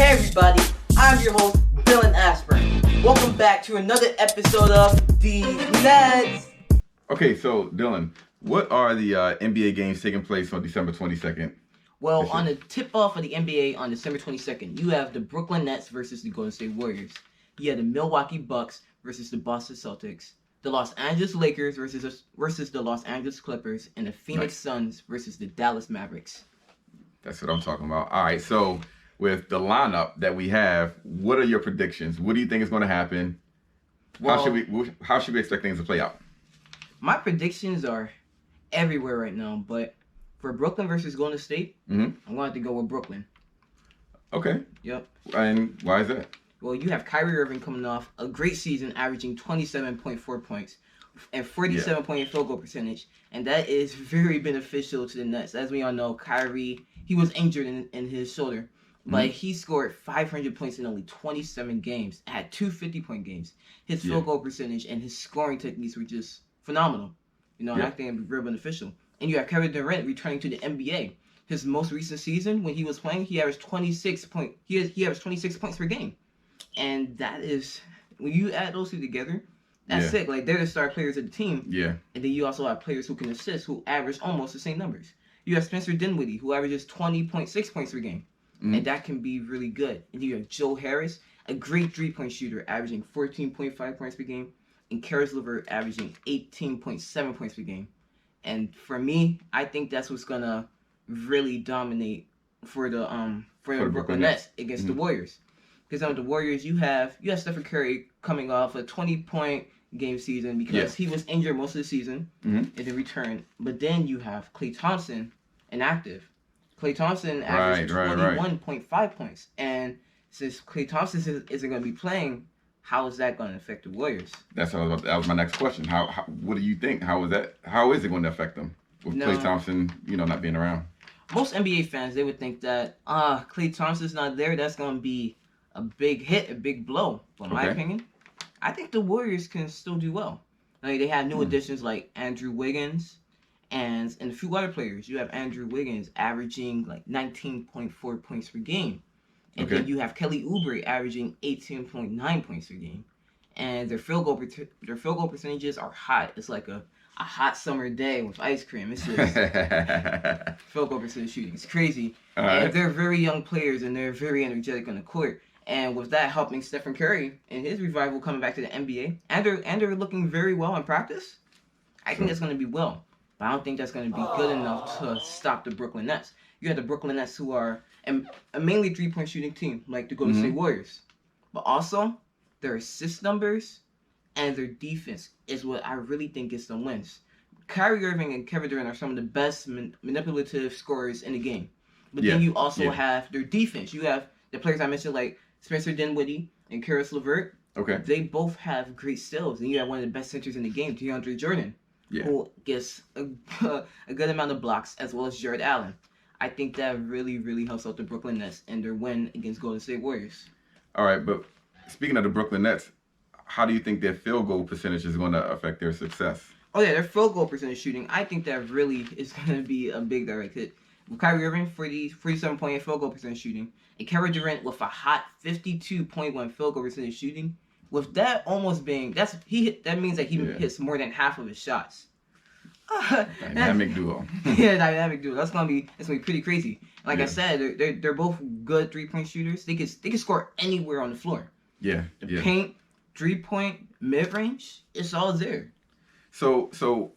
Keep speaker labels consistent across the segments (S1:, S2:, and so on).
S1: everybody, I'm your host, Dylan Aspirin. Welcome back to another episode of The Nets.
S2: Okay, so Dylan, what are the NBA games taking place on December 22nd?
S1: Well, on the tip-off of the NBA on December 22nd, you have the Brooklyn Nets versus the Golden State Warriors. You have the Milwaukee Bucks versus the Boston Celtics. The Los Angeles Lakers versus the Los Angeles Clippers. And the Phoenix Suns versus the Dallas Mavericks.
S2: That's what I'm talking about. All right, so with the lineup that we have, what are your predictions? What do you think is going to happen? Well, how should we expect things to play out?
S1: My predictions are everywhere right now, but for Brooklyn versus Golden State, I'm going to have to go with Brooklyn.
S2: Okay.
S1: Yep.
S2: And why is that?
S1: Well, you have Kyrie Irving coming off a great season, averaging 27.4 points and 47.8 field goal percentage, and that is very beneficial to the Nets. As we all know, Kyrie, he was injured in his shoulder, but he scored 500 points in only 27 games, had two 50-point games. His field goal percentage and his scoring techniques were just phenomenal. And I think it'd be real beneficial. And you have Kevin Durant returning to the NBA. His most recent season, when he was playing, he averaged 26 points per game. And that is, when you add those two together, that's sick. Like, they're the star players of the team.
S2: Yeah.
S1: And then you also have players who can assist, who average almost the same numbers. You have Spencer Dinwiddie, who averages 20.6 points per game. And that can be really good. And you have Joe Harris, a great three-point shooter, averaging 14.5 points per game. And Karis LeVert averaging 18.7 points per game. And for me, I think that's what's going to really dominate for the Brooklyn Nets against the Warriors. Because on the Warriors, you have Stephen Curry coming off a 20-point game season because he was injured most of the season and then returned. But then you have Klay Thompson inactive. Klay Thompson averaged 21.5 points. And since Klay Thompson isn't going to be playing, how is that going to affect the Warriors?
S2: That was my next question. How what do you think? How is it going to affect them with Klay Thompson, not being around?
S1: Most NBA fans, they would think that Klay Thompson's not there. That's going to be a big hit, a big blow. But in my opinion, I think the Warriors can still do well. Like, they have new additions like Andrew Wiggins and a few other players. You have Andrew Wiggins averaging like 19.4 points per game. And then you have Kelly Oubre averaging 18.9 points per game. And their field goal percentages are hot. It's like a hot summer day with ice cream. It's just field goal percentage shooting. It's crazy. And they're very young players, and they're very energetic on the court. And with that helping Stephen Curry and his revival coming back to the NBA, and they're looking very well in practice, I think that's going to be well. But I don't think that's going to be good enough to stop the Brooklyn Nets. You have the Brooklyn Nets, who are a mainly three-point shooting team, like the Golden State Warriors. But also, their assist numbers and their defense is what I really think gets them wins. Kyrie Irving and Kevin Durant are some of the best manipulative scorers in the game. But then you also have their defense. You have the players I mentioned, like Spencer Dinwiddie and Karis LeVert.
S2: Okay.
S1: They both have great steals. And you have one of the best centers in the game, DeAndre Jordan, who gets a good amount of blocks, as well as Jared Allen. I think that really, really helps out the Brooklyn Nets and their win against Golden State Warriors.
S2: All right, but speaking of the Brooklyn Nets, how do you think their field goal percentage is going to affect their success?
S1: Oh, yeah, their field goal percentage shooting, I think that really is going to be a big direct hit. With Kyrie Irving, 47.8 field goal percentage shooting, and Kevin Durant with a hot 52.1 field goal percentage shooting, with that almost being, that means that he hits more than half of his shots.
S2: Dynamic duo.
S1: Dynamic duo. It's gonna be pretty crazy. Like I said, they're both good 3-point shooters. They can score anywhere on the floor.
S2: The
S1: paint, 3-point, mid range, it's all there.
S2: So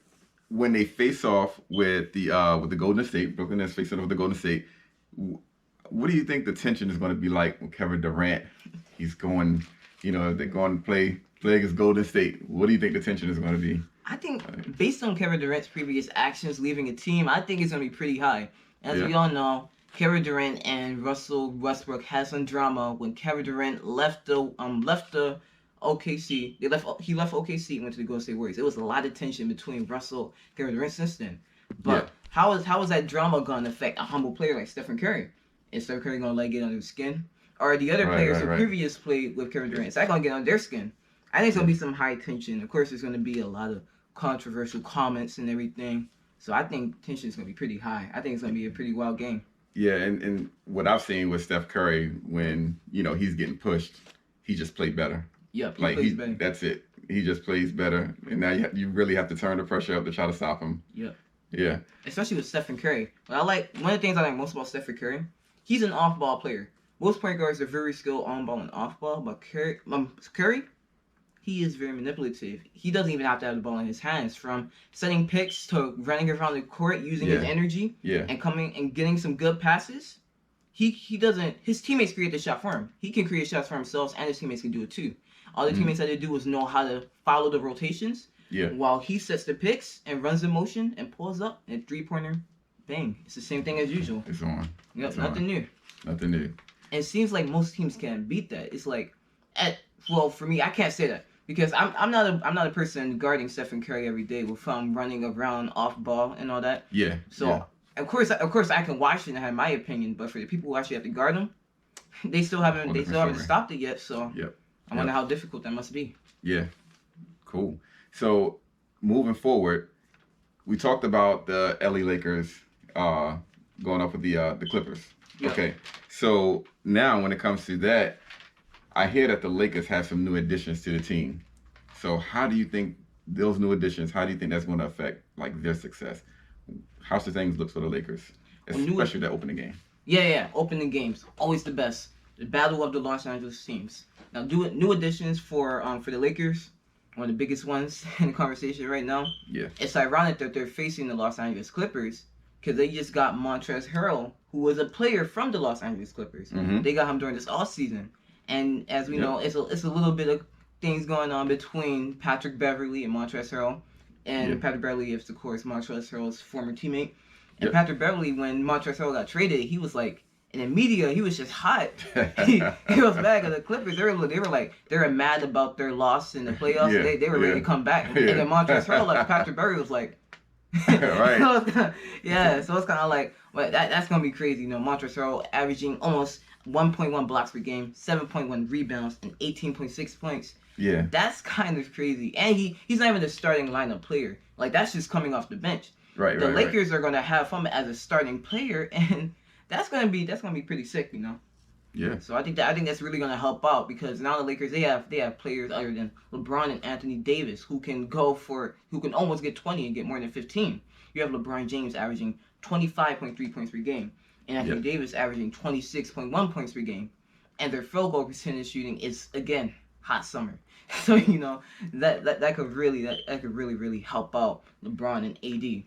S2: when they face off with the Golden State, Brooklyn Nets facing off with the Golden State, what do you think the tension is going to be like with Kevin Durant? He's going, they're going to play against Golden State. What do you think the tension is going to be?
S1: I think, based on Kevin Durant's previous actions leaving a team, I think it's going to be pretty high. As we all know, Kevin Durant and Russell Westbrook had some drama when Kevin Durant left the OKC. He left OKC and went to the Golden State Warriors. There was a lot of tension between Russell and Kevin Durant since then. But how is that drama going to affect a humble player like Stephen Curry? Is Stephen Curry going to let it get under his skin? Or the other players who previously played with Kevin Durant, is that going to get on their skin? I think it's going to be some high tension. Of course, there's going to be a lot of controversial comments and everything. So I think tension is going to be pretty high. I think it's going to be a pretty wild game.
S2: Yeah, and what I've seen with Steph Curry when he's getting pushed, he just played better.
S1: Yep, he
S2: Like
S1: plays better.
S2: that's it. He just plays better, and now you really have to turn the pressure up to try to stop him.
S1: Yep.
S2: Yeah.
S1: Especially with Stephen Curry. One of the things I like most about Stephen Curry, he's an off-ball player. Most point guards are very skilled on-ball and off-ball, but Curry, he is very manipulative. He doesn't even have to have the ball in his hands. From setting picks to running around the court using his energy and coming and getting some good passes. He doesn't. His teammates create the shot for him. He can create shots for himself, and his teammates can do it too. All the teammates had to do is know how to follow the rotations.
S2: Yeah.
S1: While he sets the picks and runs the motion and pulls up and 3-pointer, bang! It's the same thing as usual.
S2: It's on.
S1: Yep,
S2: it's
S1: nothing
S2: on.
S1: new.
S2: Nothing new.
S1: And it seems like most teams can't beat that. It's like, for me, I can't say that because I'm not a person guarding Stephen Curry every day with him running around off ball and all that.
S2: Yeah.
S1: So
S2: yeah.
S1: of course I can watch it and have my opinion, but for the people who actually have to guard him, they still haven't stopped it yet. So
S2: yep.
S1: I wonder how difficult that must be.
S2: Yeah. Cool. So moving forward, we talked about the LA Lakers going up with the Clippers. Yep. Okay. So now when it comes to that, I hear that the Lakers have some new additions to the team. So how do you think those new additions, how do you think that's going to affect like their success? How should things look for the Lakers, especially that opening game?
S1: Yeah. Opening games, always the best. The battle of the Los Angeles teams. Now, new additions for the Lakers, one of the biggest ones in the conversation right now.
S2: Yeah.
S1: It's ironic that they're facing the Los Angeles Clippers because they just got Montrezl Harrell, who was a player from the Los Angeles Clippers.
S2: Mm-hmm.
S1: They got him during this offseason. And as we know, it's a little bit of things going on between Patrick Beverley and Montrezl Harrell. And Patrick Beverley is, of course, Montrezl Harrell's former teammate. And Patrick Beverley, when Montrezl Harrell got traded, he was like, in the media, he was just hot. he was mad at the Clippers. They were mad about their loss in the playoffs.
S2: Yeah.
S1: They were ready to come back. And then Montrezl Harrell, like Patrick Beverley, was like,
S2: right.
S1: So it's kind of like, well, that's gonna be crazy. Montrezl Harrell averaging almost 1.1 blocks per game, 7.1 rebounds, and 18.6 points.
S2: Yeah.
S1: That's kind of crazy. And he's not even a starting lineup player. Like, that's just coming off the bench.
S2: Right.
S1: The Lakers are gonna have him as a starting player, and that's gonna be pretty sick,
S2: Yeah.
S1: So I think that's really gonna help out because now the Lakers they have players other than LeBron and Anthony Davis who can almost get 20 and get more than 15. You have LeBron James averaging 25.3 points per game, and Anthony Davis averaging 26.1 points per game, and their field goal percentage shooting is again hot summer. So that could really help out LeBron and AD,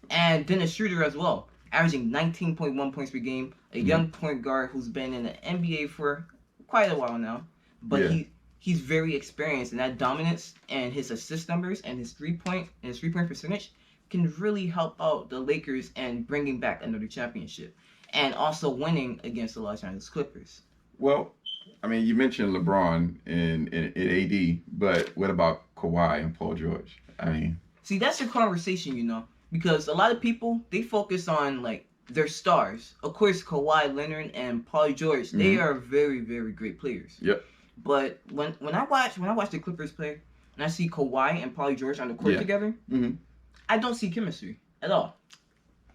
S1: and Dennis Schroeder as well, averaging 19.1 points per game, a young point guard who's been in the NBA for quite a while now, but he's very experienced, and that dominance and his assist numbers and his three-point percentage can really help out the Lakers and bringing back another championship, and also winning against the Los Angeles Clippers.
S2: Well, I mean, you mentioned LeBron and AD, but what about Kawhi and Paul George? I mean,
S1: see, that's your conversation, because a lot of people, they focus on like their stars. Of course, Kawhi Leonard and Paul George, they are very, very great players.
S2: Yep.
S1: But when I watch the Clippers play and I see Kawhi and Paul George on the court together, I don't see chemistry at all.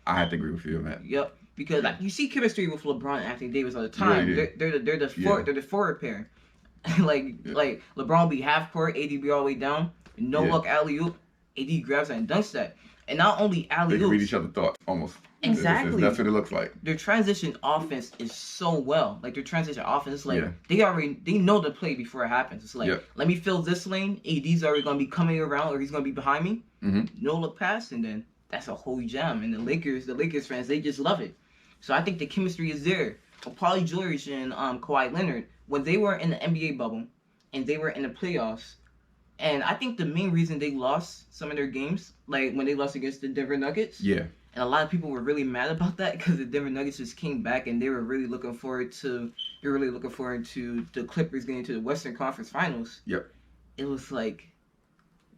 S2: I have to agree with you on that.
S1: Yep. Because you see chemistry with LeBron and Anthony Davis all the time. They're the forward pair. like LeBron will be half court, AD be all the way down, no look alley oop, AD grabs that and dunks that. And not only alley oops.
S2: They can read each other's thoughts almost.
S1: Exactly.
S2: That's what it looks like.
S1: Their transition offense is so well. Like their transition offense is like they know the play before it happens. It's like let me fill this lane. AD's already gonna be coming around or he's gonna be behind me. No look pass, and then that's a whole jam. And the Lakers fans, they just love it. So I think the chemistry is there. For Paul George and Kawhi Leonard, when they were in the NBA bubble and they were in the playoffs, and I think the main reason they lost some of their games, like when they lost against the Denver Nuggets.
S2: Yeah.
S1: And a lot of people were really mad about that because the Denver Nuggets just came back and they were really looking forward to the Clippers getting to the Western Conference Finals.
S2: Yep.
S1: It was like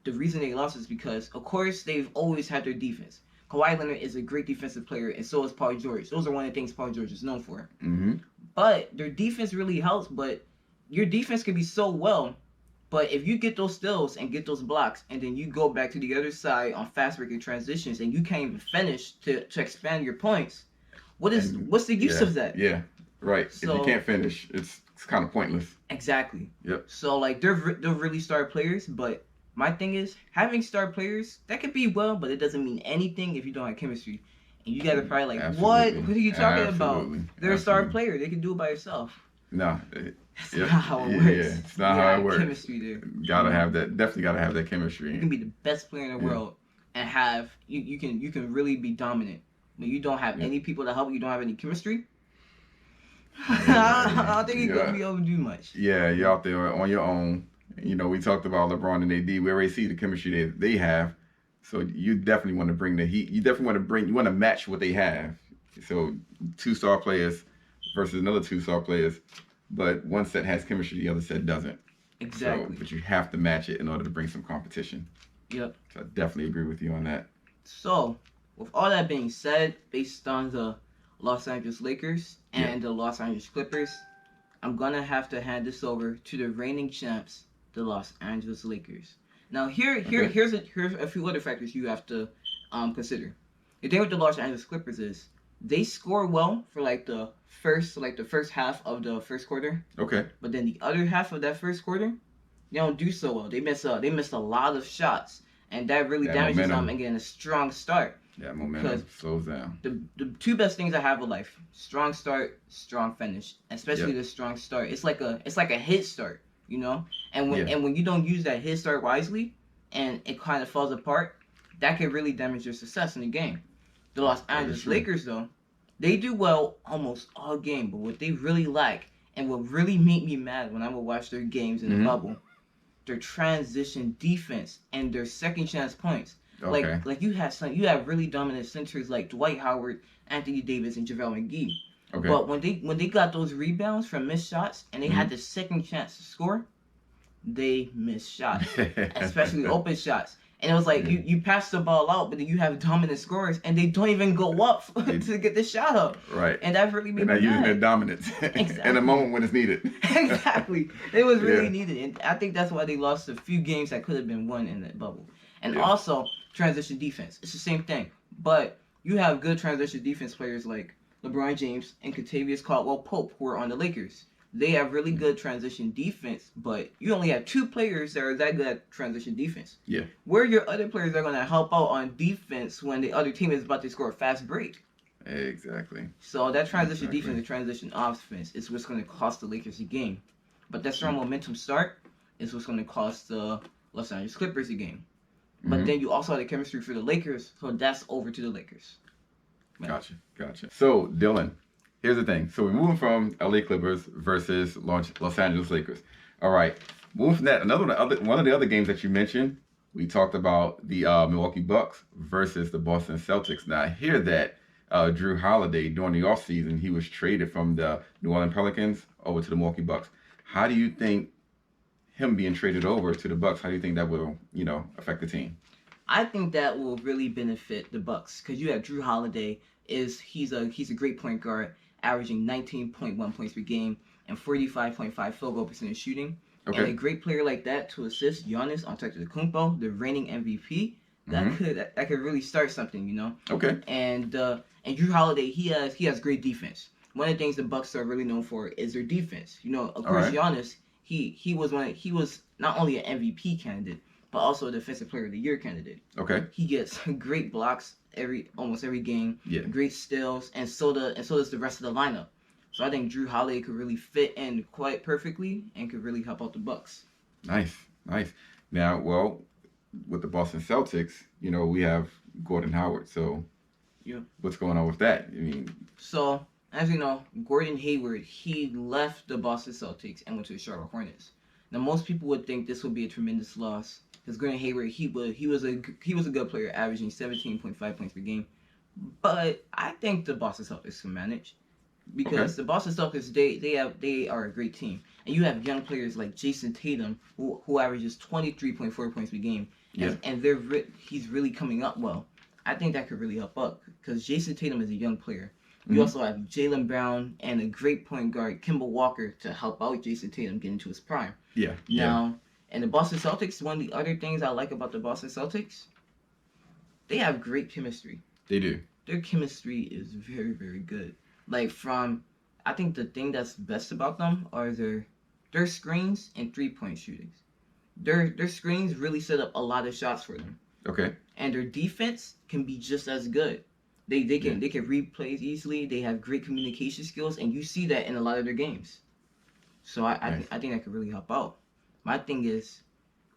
S1: the reason they lost is because, of course, they've always had their defense. Kawhi Leonard is a great defensive player, and so is Paul George. Those are one of the things Paul George is known for. But their defense really helps, but your defense can be so well. But if you get those steals and get those blocks, and then you go back to the other side on fast breaking transitions, and you can't even finish to expand your points, What's the use of that?
S2: Yeah, right.
S1: So,
S2: if you can't finish, it's kind of pointless.
S1: Exactly.
S2: Yep.
S1: So like they're really star players, but my thing is having star players that could be well, but it doesn't mean anything if you don't have chemistry. And you gotta probably like,
S2: Absolutely.
S1: what are you talking
S2: Absolutely.
S1: about? They're a star player. They can do it by yourself.
S2: No,
S1: That's not how it works.
S2: Yeah, it's not how it works.
S1: Chemistry there.
S2: Gotta have that. Definitely gotta have that chemistry.
S1: You can be the best player in the world and have you can really be dominant. When you don't have any people to help, you don't have any chemistry. I don't think you're gonna be able to do much.
S2: Yeah, you're out there on your own. You know, we talked about LeBron and AD. We already see the chemistry they have. So you definitely want to bring the heat. You definitely want to match what they have. So 2-star players versus another 2-star players, but one set has chemistry, the other set doesn't.
S1: Exactly.
S2: So, but you have to match it in order to bring some competition.
S1: Yep.
S2: So I definitely agree with you on that.
S1: So, with all that being said, based on the Los Angeles Lakers and the Los Angeles Clippers, I'm gonna have to hand this over to the reigning champs, the Los Angeles Lakers. Now, here's a few other factors you have to consider. The thing with the Los Angeles Clippers is they score well for the first half of the first quarter.
S2: Okay.
S1: But then the other half of that first quarter, they don't do so well. They missed a lot of shots, and that really damages them and getting a strong start.
S2: That momentum slows down.
S1: The two best things I have in life: strong start, strong finish. Especially the strong start. It's like a hit start, you know. And when you don't use that hit start wisely, and it kind of falls apart, that can really damage your success in the game. The Los Angeles Lakers, though, they do well almost all game, but what they really lack, and what really made me mad when I would watch their games in the bubble, their transition defense and their second chance points.
S2: Okay.
S1: Like you have really dominant centers like Dwight Howard, Anthony Davis, and JaVale McGee.
S2: Okay.
S1: But when they got those rebounds from missed shots and they had the second chance to score, they missed shots, especially open shots. And it was like you pass the ball out, but then you have dominant scorers, and they don't even go up to get the shot up.
S2: Right.
S1: And that really made me mad.
S2: They're not using their dominance in a moment when it's needed.
S1: Exactly. It was really needed, and I think that's why they lost a few games that could have been won in that bubble. And also transition defense. It's the same thing, but you have good transition defense players like LeBron James and Kentavious Caldwell-Pope, who are on the Lakers. They have really good transition defense, but you only have 2 players that are that good at transition defense.
S2: Yeah.
S1: Where are your other players that are going to help out on defense when the other team is about to score a fast break?
S2: Exactly.
S1: So that transition defense and transition offense is what's going to cost the Lakers a game. But that strong momentum start is what's going to cost the Los Angeles Clippers a game. But then you also have the chemistry for the Lakers, so that's over to the Lakers.
S2: Gotcha. So, Dylan, here's the thing. So we're moving from LA Clippers versus Los Angeles Lakers. All right. Moving from that, one of the other games that you mentioned, we talked about the Milwaukee Bucks versus the Boston Celtics. Now, I hear that Drew Holiday, during the offseason, he was traded from the New Orleans Pelicans over to the Milwaukee Bucks. How do you think him being traded over to the Bucks, how do you think that will, affect the team?
S1: I think that will really benefit the Bucks because you have Drew Holiday. He's a great point guard, averaging 19.1 points per game and 45.5 field goal percentage shooting. Okay. And a great player like that to assist Giannis Antetokounmpo, the reigning MVP, that could really start something,
S2: Okay.
S1: And Drew Holiday, he has great defense. One of the things the Bucks are really known for is their defense. Of course, Giannis. He was not only an MVP candidate, but also a Defensive Player of the Year candidate.
S2: Okay.
S1: He gets great blocks almost every game.
S2: Yeah. Great
S1: steals, and so does the rest of the lineup. So I think Drew Holiday could really fit in quite perfectly and could really help out the Bucks.
S2: Nice. Now, well, with the Boston Celtics, we have Gordon Howard. So, what's going on with that?
S1: So, as you know, Gordon Hayward, he left the Boston Celtics and went to the Charlotte Hornets. Now, most people would think this would be a tremendous loss because Gordon Hayward, he was a good player, averaging 17.5 points per game. But I think the Boston Celtics can manage because the Boston Celtics, they are a great team, and you have young players like Jason Tatum who averages 23.4 points per game, and he's really coming up well. I think that could really help up because Jason Tatum is a young player. You also have Jaylen Brown and a great point guard, Kemba Walker, to help out Jason Tatum get into his prime.
S2: Yeah.
S1: Now, and the Boston Celtics, one of the other things I like about the Boston Celtics, they have great chemistry.
S2: They do.
S1: Their chemistry is very, very good. Like I think the thing that's best about them are their screens and 3-point shootings. Their screens really set up a lot of shots for them.
S2: Okay.
S1: And their defense can be just as good. They can read plays easily. They have great communication skills, and you see that in a lot of their games. So I think that could really help out. My thing is,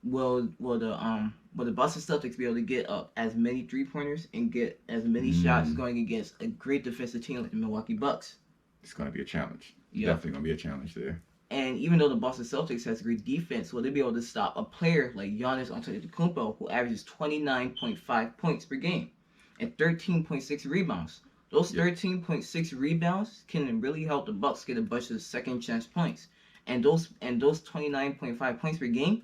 S1: will the Boston Celtics be able to get up as many 3-pointers and get as many shots going against a great defensive team like the Milwaukee Bucks?
S2: It's going to be a challenge.
S1: Yeah.
S2: Definitely going to be a challenge there.
S1: And even though the Boston Celtics has great defense, will they be able to stop a player like Giannis Antetokounmpo, who averages 29.5 points per game and 13.6 rebounds? Those 13.6 rebounds can really help the Bucks get a bunch of second chance points. And those 29.5 points per game,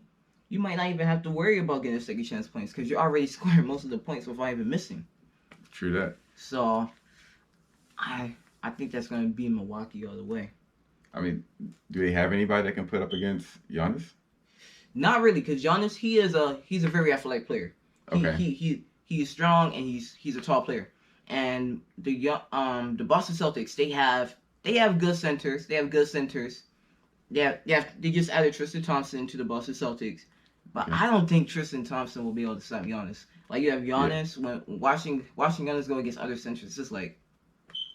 S1: you might not even have to worry about getting second chance points because you're already scoring most of the points without even missing.
S2: True that.
S1: So I think that's going to be Milwaukee all the way.
S2: I mean, do they have anybody that can put up against Giannis?
S1: Not really, because Giannis, he's a very athletic player. He's strong and he's a tall player. And the Boston Celtics, they have good centers. They just added Tristan Thompson to the Boston Celtics, but I don't think Tristan Thompson will be able to stop Giannis. Like, you have Giannis when watching Giannis go against other centers, it's just like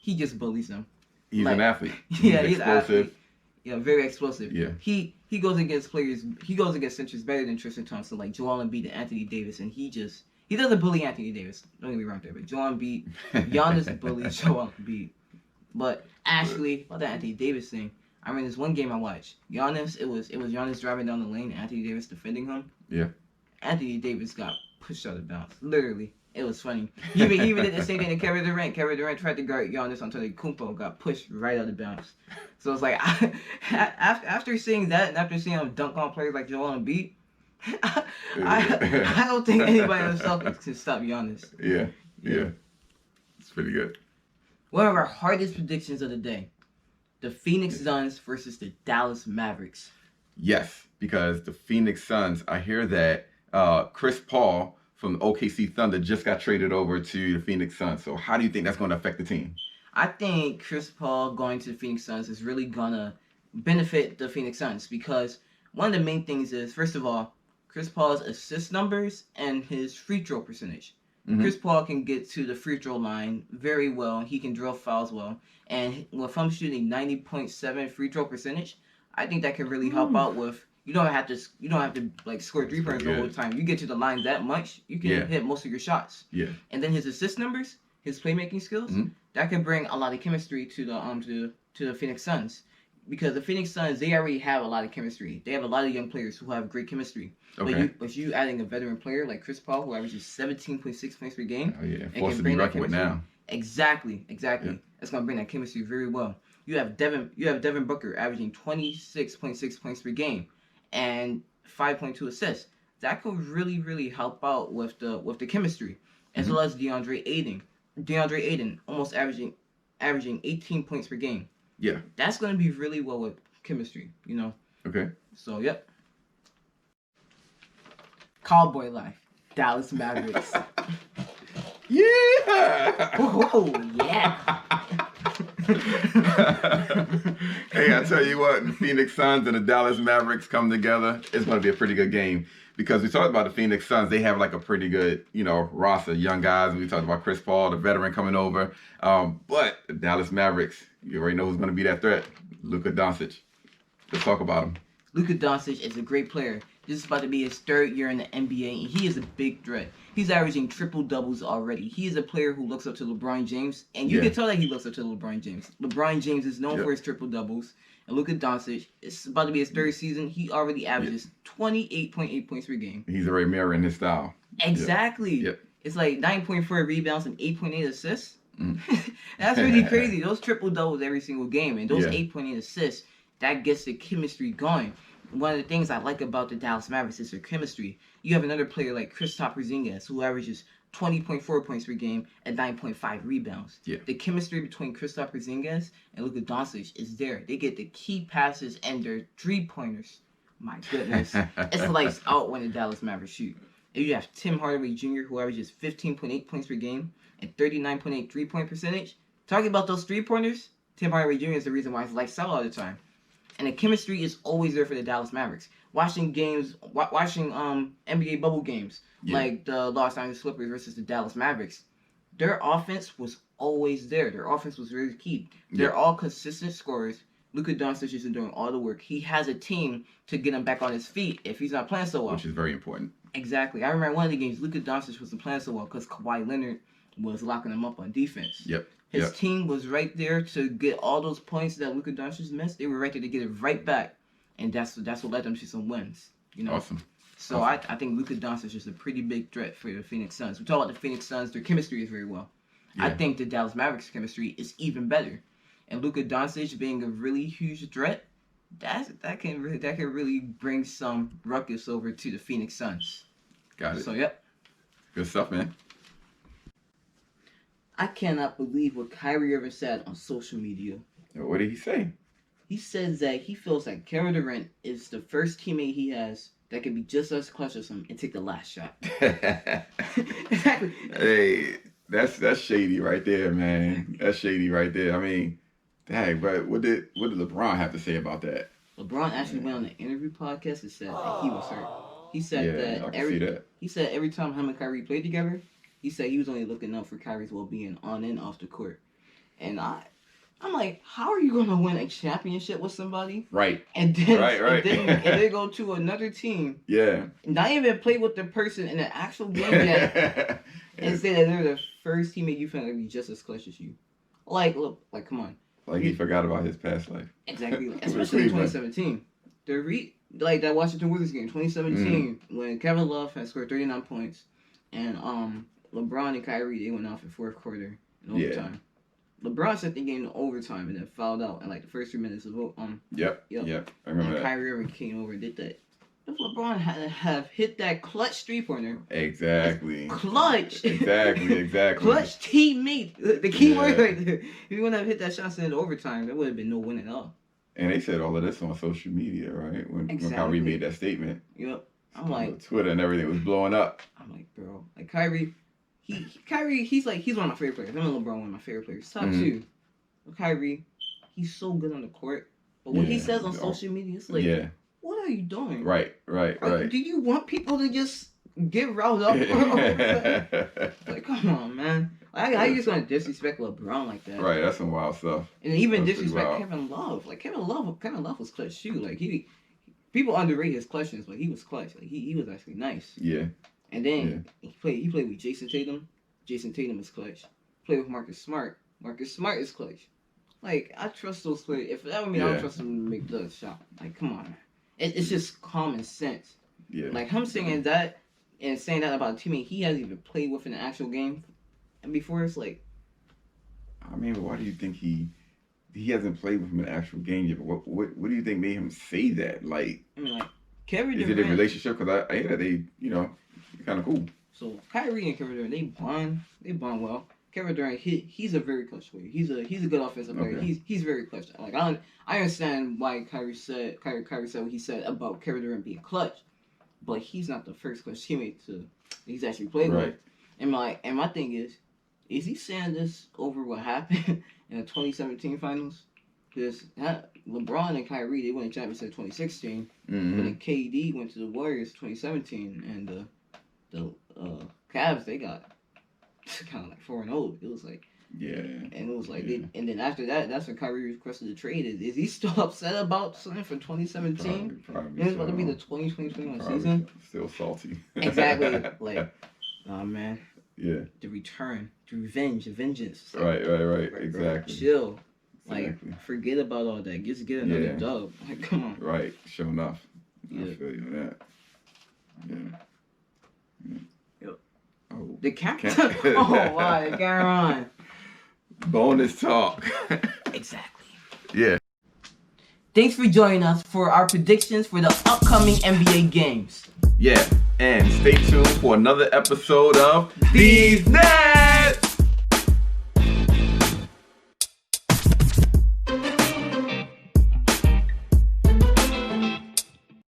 S1: he just bullies them.
S2: He's an athlete.
S1: He's an athlete. Yeah, very explosive.
S2: Yeah.
S1: He goes against players. He goes against centers better than Tristan Thompson, like Joel Embiid and Anthony Davis, and he doesn't bully Anthony Davis. Don't get me wrong there, but Joel Embiid, Giannis bullies Joel Embiid. But actually, about that Anthony Davis thing, I mean, there's one game I watched. Giannis, it was Giannis driving down the lane, and Anthony Davis defending him.
S2: Yeah.
S1: Anthony Davis got pushed out of bounds. Literally. It was funny. He even did the same thing to Kevin Durant. Kevin Durant tried to guard Giannis Antetokounmpo, got pushed right out of bounds. So it's like, after seeing that, and after seeing him dunk on players like Joel Embiid, I don't think anybody on the Celtics can stop Giannis.
S2: Yeah. It's pretty good.
S1: One of our hardest predictions of the day. The Phoenix Suns versus the Dallas Mavericks.
S2: Yes, because the Phoenix Suns, I hear that Chris Paul from the OKC Thunder just got traded over to the Phoenix Suns. So how do you think that's going to affect the team?
S1: I think Chris Paul going to the Phoenix Suns is really going to benefit the Phoenix Suns because one of the main things is, first of all, Chris Paul's assist numbers and his free throw percentage. Mm-hmm. Chris Paul can get to the free throw line very well. He can drill fouls well. And with him shooting 90.7 free throw percentage, I think that can really help out with you don't have to like score 3-pointers the whole time. You get to the line that much, you can hit most of your shots.
S2: Yeah.
S1: And then his assist numbers, his playmaking skills, that can bring a lot of chemistry to the Phoenix Suns. Because the Phoenix Suns, they already have a lot of chemistry. They have a lot of young players who have great chemistry.
S2: Okay.
S1: But you adding a veteran player like Chris Paul, who averages 17.6 points per game.
S2: Oh yeah, forced to be reckoned with now.
S1: Exactly.
S2: Yeah.
S1: That's gonna bring that chemistry very well. You have Devin Booker averaging 26.6 points per game and 5.2 assists. That could really, really help out with the chemistry, as well as DeAndre Ayton almost averaging 18 points per game.
S2: Yeah.
S1: That's gonna be really well with chemistry, you know.
S2: Okay.
S1: So yep. Cowboy life, Dallas Mavericks.
S2: Yeah.
S1: Oh yeah.
S2: Hey, I tell you what, the Phoenix Suns and the Dallas Mavericks come together. It's going to be a pretty good game because we talked about the Phoenix Suns. They have like a pretty good, roster of young guys. We talked about Chris Paul, the veteran coming over. But the Dallas Mavericks, you already know who's going to be that threat. Luka Doncic. Let's talk about him.
S1: Luka Doncic is a great player. This is about to be his third year in the NBA, and he is a big threat. He's averaging triple-doubles already. He is a player who looks up to LeBron James, and you can tell that he looks up to LeBron James. LeBron James is known for his triple-doubles, and Luka Doncic, it's about to be his third season. He already averages 28.8 points per game.
S2: He's already mirroring his style.
S1: Exactly.
S2: Yep.
S1: It's like 9.4 rebounds and 8.8 assists. That's really crazy. Those triple-doubles every single game, and those 8.8 assists, that gets the chemistry going. One of the things I like about the Dallas Mavericks is their chemistry. You have another player like Kristaps Porzingis who averages 20.4 points per game and 9.5 rebounds.
S2: Yeah.
S1: The chemistry between Kristaps Porzingis and Luka Doncic is there. They get the key passes and their 3-pointers. My goodness. It's lights out when the Dallas Mavericks shoot. And you have Tim Hardaway Jr. who averages 15.8 points per game and 39.8 3-point percentage. Talking about those 3-pointers, Tim Hardaway Jr. is the reason why he's lights out all the time. And the chemistry is always there for the Dallas Mavericks. Watching NBA bubble games, like the Los Angeles Clippers versus the Dallas Mavericks, their offense was always there. Their offense was really key. They're all consistent scorers. Luka Doncic is doing all the work. He has a team to get him back on his feet if he's not playing so well.
S2: Which is very important.
S1: Exactly. I remember one of the games, Luka Doncic wasn't playing so well because Kawhi Leonard was locking him up on defense. His team was right there to get all those points that Luka Doncic missed. They were right there to get it right back. And that's what led them to some wins.
S2: Awesome.
S1: So I think Luka Doncic is a pretty big threat for the Phoenix Suns. We talk about the Phoenix Suns, their chemistry is very well. I think the Dallas Mavericks chemistry is even better. And Luka Doncic being a really huge threat, that can really bring some ruckus over to the Phoenix Suns.
S2: Got it.
S1: So yep.
S2: Good stuff, man.
S1: I cannot believe what Kyrie Irving said on social media.
S2: What did he say?
S1: He says that he feels like Kevin Durant is the first teammate he has that can be just as clutch as him and take the last shot. Exactly.
S2: Hey, that's shady right there, man. That's shady right there. I mean, dang, but what did LeBron have to say about that?
S1: LeBron actually went on an interview podcast and said that he was hurt. He said he said every time him and Kyrie played together, he said he was only looking out for Kyrie's well-being on and off the court. And I'm like, how are you going to win a championship with somebody?
S2: Right.
S1: And then, and then go to another team.
S2: Yeah.
S1: Not even play with the person in the actual game yet. And say that they're the first teammate you found to be just as clutch as you. Like, look, come on.
S2: Like he forgot about his past life.
S1: Exactly. Especially in 2017. Like that Washington Wizards game, 2017, when Kevin Love had scored 39 points. And LeBron and Kyrie, they went off in fourth quarter in overtime. LeBron sent the game to overtime and then fouled out in like the first 3 minutes of
S2: Yep. I remember that.
S1: Kyrie Irving came over and did that. If LeBron had to have hit that clutch 3-pointer.
S2: Exactly.
S1: Clutch.
S2: Exactly.
S1: Clutch teammate. The key word right there. If he wouldn't have hit that shot in overtime, there would have been no win at all.
S2: And they said all of this on social media, right? When Kyrie made that statement.
S1: Yep. I'm like,
S2: Twitter and everything was blowing up.
S1: I'm like, bro, like Kyrie, he's one of my favorite players. Him and LeBron, one of my favorite players. Top two. But Kyrie, he's so good on the court. But what he says on social media, it's like, what are you doing?
S2: Right.
S1: Do you want people to just get riled up? Like, come on, man. Like, how you just gonna disrespect LeBron like that?
S2: Right, that's some wild stuff.
S1: And even disrespect Kevin Love. Like Kevin Love was clutch too. Like people underrate his clutchness, but he was clutch. Like he was actually nice.
S2: Yeah.
S1: And then he played with Jason Tatum. Jason Tatum is clutch. Played with Marcus Smart. Marcus Smart is clutch. Like I trust those players. If that would mean I don't trust them to make the shot. Like come on. It's just common sense.
S2: Yeah.
S1: Like him saying that and saying that about a teammate he hasn't even played with in an actual game. And before it's like,
S2: I mean, why do you think he hasn't played with him in an actual game yet? But what do you think made him say that? Like,
S1: I mean, like Kevin Durant.
S2: Is it a relationship? Because I hear that they, kind of cool.
S1: So Kyrie and Kevin Durant, they bond well. Kevin Durant, he's a very clutch player. He's a good offensive player.
S2: Okay.
S1: He's very clutch. Like I understand why Kyrie said what he said about Kevin Durant being clutch, but he's not the first clutch teammate he's actually played with. And my thing is he saying this over what happened in the 2017 finals? Because LeBron and Kyrie, they won the championship in 2016, but then KD went to the Warriors 2017, and the Cavs, they got kind of like 4-0. It was like, and it was like, and then after that, that's when Kyrie requested the trade. Is he still upset about something from 2017?
S2: Probably
S1: It's about to be the 2021 season.
S2: Still salty.
S1: Exactly. Like, oh man.
S2: Yeah.
S1: The return, the revenge, the vengeance. Like,
S2: right. Exactly.
S1: Chill. Like, forget about all that. Just get another dub. Like, come on.
S2: Right. Sure enough.
S1: Yeah.
S2: I feel you on that. Yeah.
S1: Yep.
S2: Oh.
S1: The captain. Oh, why? Carry on.
S2: Bonus talk.
S1: Exactly.
S2: Yeah.
S1: Thanks for joining us for our predictions for the upcoming NBA games.
S2: Yeah. And stay tuned for another episode of These Nags.